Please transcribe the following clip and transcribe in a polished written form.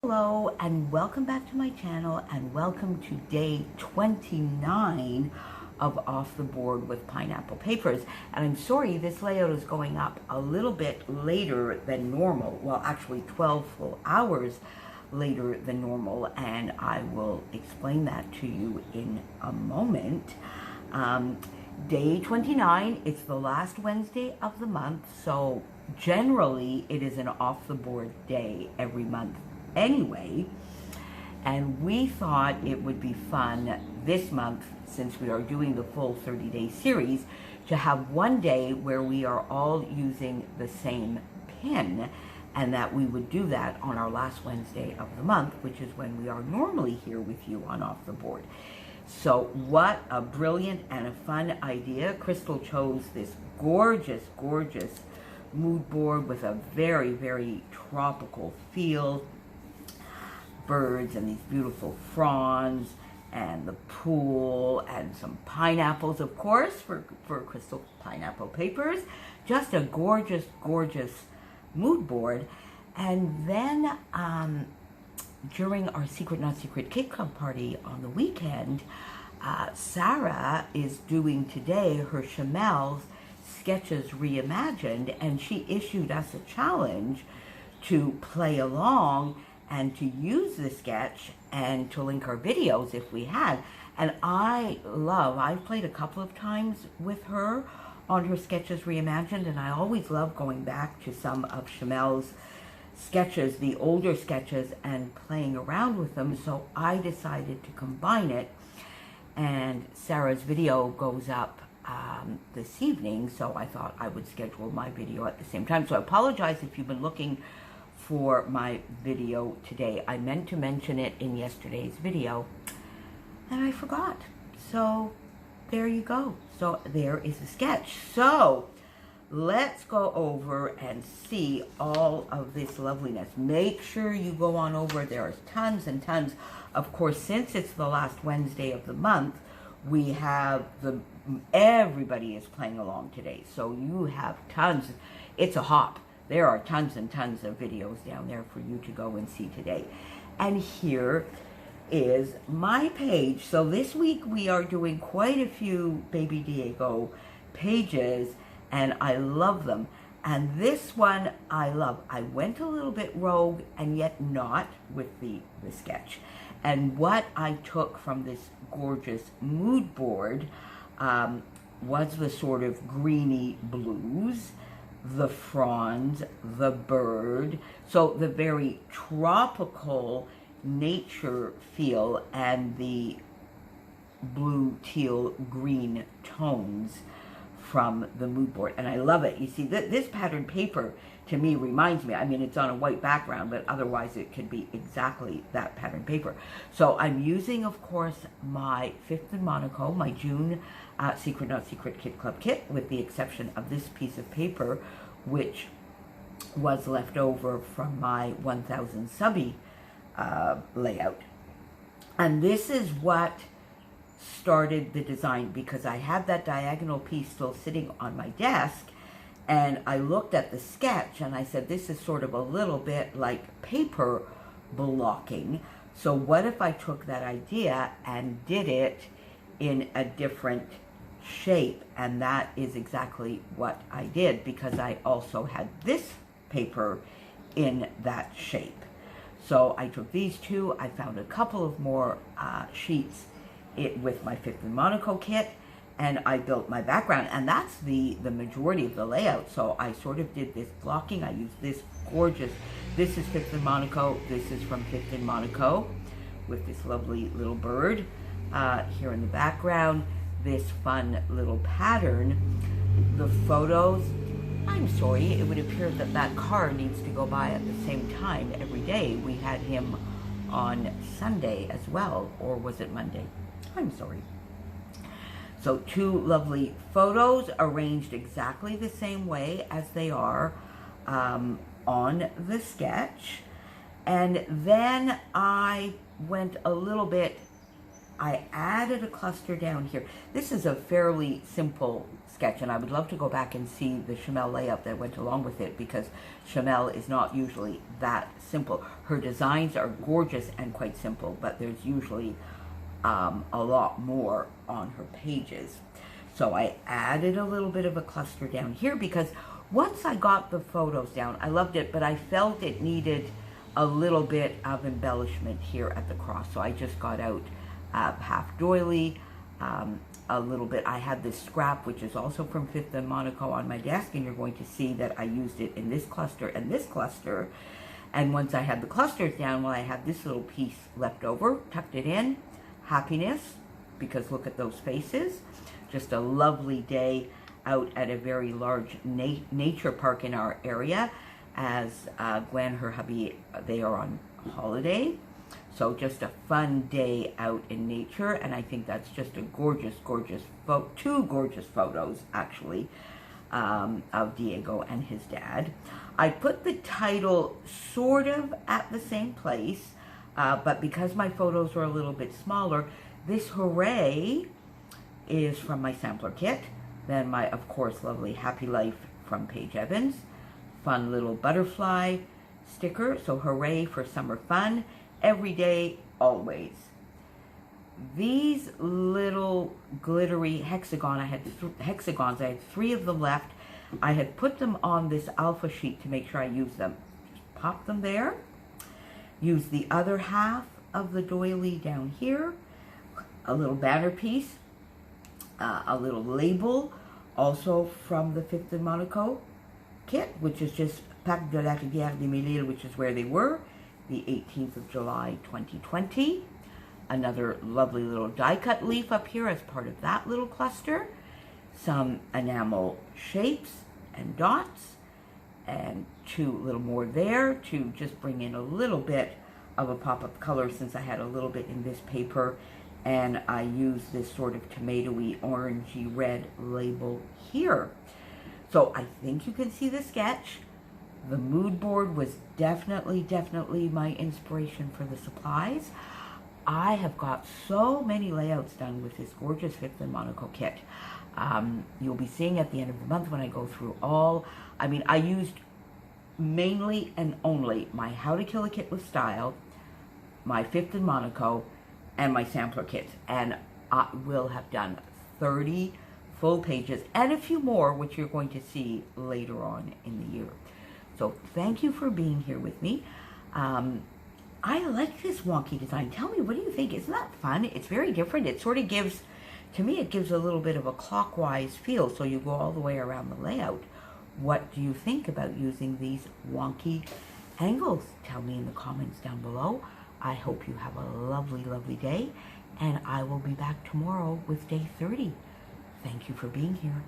Hello and welcome back to my channel and welcome to day 29 of Off the Board with Pineapple Papers. And I'm sorry this layout is going up a little bit later than normal. Well, actually 12 full hours later than normal, and I will explain that to you in a moment. Day 29, it's the last Wednesday of the month, so generally it is an off the board day every month anyway, and we thought it would be fun this month, since we are doing the full 30-day series, to have one day where we are all using the same pen, and that we would do that on our last Wednesday of the month, which is when we are normally here with you on Off the Board. So what a brilliant and a fun idea. Crystal chose this gorgeous, gorgeous mood board with a very, very tropical feel. Birds and these beautiful fronds and the pool and some pineapples, of course, for Crystal Pineapple Papers. Just a gorgeous, gorgeous mood board. And then during our Secret Not Secret Kit Club party on the weekend, Sarah is doing today her SHIMELLE'S Sketches Reimagined, and she issued us a challenge to play along and to use the sketch and to link our videos if we had. And I've played a couple of times with her on her Sketches Reimagined, and I always love going back to some of SHIMELLE'S sketches, the older sketches, and playing around with them. So I decided to combine it, and Sarah's video goes up this evening, so I thought I would schedule my video at the same time. So I apologize if you've been looking for my video today. I meant to mention it in yesterday's video and I forgot. So there you go. So there is the sketch. So let's go over and see all of this loveliness. Make sure you go on over. There are tons and tons. Of course, since it's the last Wednesday of the month, we have everybody is playing along today. So you have tons. It's a hop. There are tons and tons of videos down there for you to go and see today. And here is my page. So this week we are doing quite a few Baby Diego pages, and I love them. And this one I love. I went a little bit rogue and yet not with the sketch. And what I took from this gorgeous mood board was the sort of greeny blues, the fronds, the bird, so the very tropical nature feel, and the blue, teal, green tones from the mood board. And I love it. You see, this pattern paper to me reminds me, I mean, it's on a white background, but otherwise it could be exactly that pattern paper. So I'm using, of course, my 5th in Monaco, my June Secret Not Secret Kit Club kit, with the exception of this piece of paper, which was left over from my 1000 subby layout. And this is what started the design, because I had that diagonal piece still sitting on my desk, and I looked at the sketch and I said, this is sort of a little bit like paper blocking. So what if I took that idea and did it in a different shape? And that is exactly what I did, because I also had this paper in that shape. So I took these two. I found a couple of more sheets with my 5th in Monaco kit, and I built my background, and that's the majority of the layout. So I sort of did this blocking. I used this gorgeous, this is 5th in Monaco, this is from 5th in Monaco, with this lovely little bird here in the background, this fun little pattern. The photos, I'm sorry, it would appear that that car needs to go by at the same time every day. We had him on Sunday as well, or was it Monday? I'm sorry. So 2 lovely photos arranged exactly the same way as they are on the sketch. And then I went a little bit I added a cluster down here. This is a fairly simple sketch, and I would love to go back and see the Shimelle layout that went along with it, because Shimelle is not usually that simple. Her designs are gorgeous and quite simple, but there's usually a lot more on her pages. So I added a little bit of a cluster down here, because once I got the photos down, I loved it, but I felt it needed a little bit of embellishment here at the cross. So I just got out half doily, a little bit. I had this scrap, which is also from Fifth and Monaco, on my desk, and you're going to see that I used it in this cluster and this cluster. And once I had the clusters down, well, I had this little piece left over, tucked it in. Happiness, because look at those faces. Just a lovely day out at a very large nature park in our area, as Gwen, her hubby, they are on holiday. So just a fun day out in nature, and I think that's just a gorgeous, gorgeous two gorgeous photos, actually, of Diego and his dad. I put the title sort of at the same place, but because my photos are a little bit smaller, this hooray is from my sampler kit. Then my, of course, lovely Happy Life from Paige Evans. Fun little butterfly sticker. So hooray for summer fun. Every day, always. These little glittery hexagons, I had 3 of them left. I had put them on this alpha sheet to make sure I use them. Just pop them there. Use the other half of the doily down here. A little banner piece. A little label, also from the Fifth and Monaco kit, which is just Pack de la Rivière de Mille, which is where they were, the 18th of July, 2020. Another lovely little die-cut leaf up here as part of that little cluster. Some enamel shapes and dots, and 2 little more there to just bring in a little bit of a pop of color, since I had a little bit in this paper. And I use this sort of tomatoey, orangey red label here. So I think you can see the sketch. The mood board was definitely my inspiration for the supplies. I have got so many layouts done with this gorgeous Fifth and Monaco kit. You'll be seeing at the end of the month when I go through all. I mean, I used mainly and only my How to Kill a Kit with Style, my Fifth and Monaco, and my sampler kits, and I will have done 30 full pages and a few more, which you're going to see later on in the year. So thank you for being here with me. I like this wonky design. Tell me, what do you think? Isn't that fun? It's very different. It sort of gives, to me, it gives a little bit of a clockwise feel, so you go all the way around the layout. What do you think about using these wonky angles? Tell me in the comments down below. I hope you have a lovely, lovely day, and I will be back tomorrow with day 30. Thank you for being here.